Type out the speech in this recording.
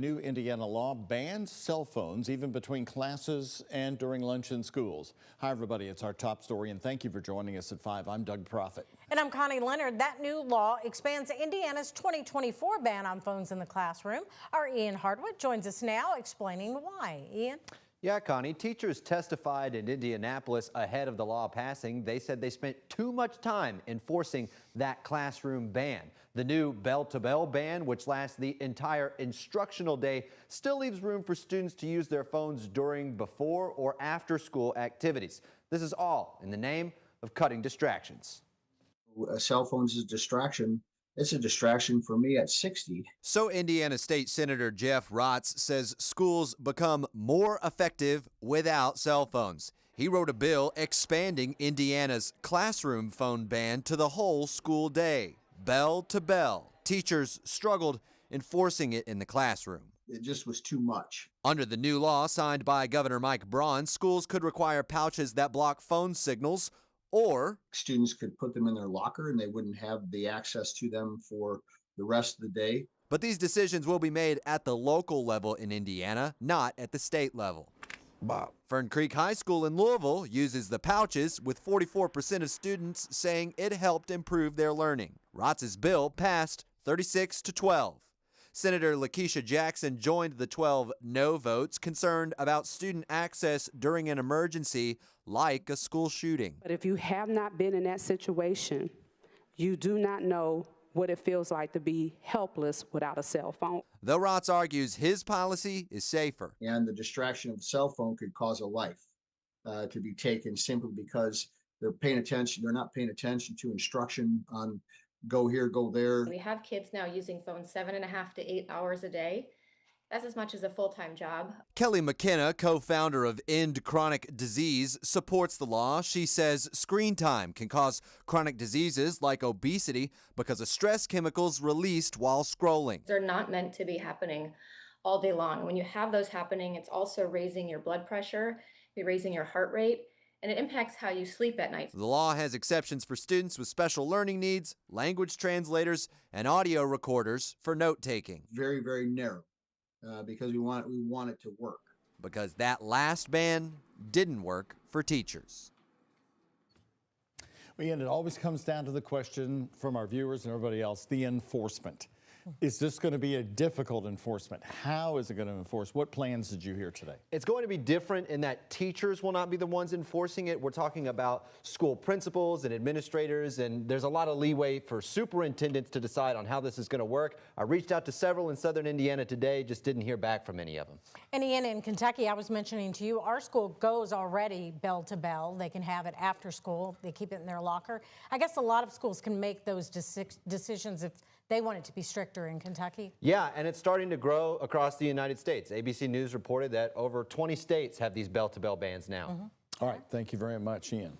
New Indiana law bans cell phones even between classes and during lunch in schools. Hi, everybody. It's our top story, and thank you for joining us at 5. I'm Doug Proffitt. And I'm Connie Leonard. That new law expands Indiana's 2024 ban on phones in the classroom. Our Ian Hardwood joins us now explaining why. Ian? Yeah, Connie, teachers testified in Indianapolis ahead of the law passing. They said they spent too much time enforcing that classroom ban. The new bell-to-bell ban, which lasts the entire instructional day, still leaves room for students to use their phones during, before, or after school activities. This is all in the name of cutting distractions. Cell phones is a distraction. It's a distraction for me at 60. So Indiana State Senator Jeff Rotz says schools become more effective without cell phones. He wrote a bill expanding Indiana's classroom phone ban to the whole school day, bell to bell. Teachers struggled enforcing it in the classroom. It just was too much. Under the new law signed by Governor Mike Braun, schools could require pouches that block phone signals, or Students could put them in their locker and they wouldn't have the access to them for the rest of the day. but these decisions will be made at the local level in Indiana, not at the state level. Bob. Fern Creek High School in Louisville uses the pouches, with 44% of students saying it helped improve their learning. Rotz's bill passed 36-12. Senator Lakeisha Jackson joined the 12 no votes, concerned about student access during an emergency like a school shooting. But if you have not been in that situation, you do not know what it feels like to be helpless without a cell phone. Though Rotz argues his policy is safer. And the distraction of the cell phone could cause a life to be taken simply because they're paying attention. They're not paying attention to instruction on go here, go there. We have kids now using phones 7.5 to 8 hours a day. That's as much as a full-time job. Kelly McKenna, co-founder of End Chronic Disease, supports the law. She says screen time can cause chronic diseases like obesity because of stress chemicals released while scrolling. They're not meant to be happening all day long. When you have those happening, it's also raising your blood pressure, raising your heart rate, and it impacts how you sleep at night. The law has exceptions for students with special learning needs, language translators, and audio recorders for note-taking. Very, very narrow because we want it to work. Because that last ban didn't work for teachers. And it always comes down to the question from our viewers and everybody else, the enforcement. Is this going to be a difficult enforcement? How is it going to enforce? What plans did you hear today? It's going to be different in that teachers will not be the ones enforcing it. We're talking about school principals and administrators, and there's a lot of leeway for superintendents to decide on how this is going to work. I reached out to several in southern Indiana today, just didn't hear back from any of them. And Ian, in Kentucky, I was mentioning to you, our school goes already bell to bell. They can have it after school. They keep it in their locker. I guess a lot of schools can make those decisions if they want it to be stricter in Kentucky. Yeah, and it's starting to grow across the United States. ABC News reported that over 20 states have these bell-to-bell bans now. All right, thank you very much, Ian.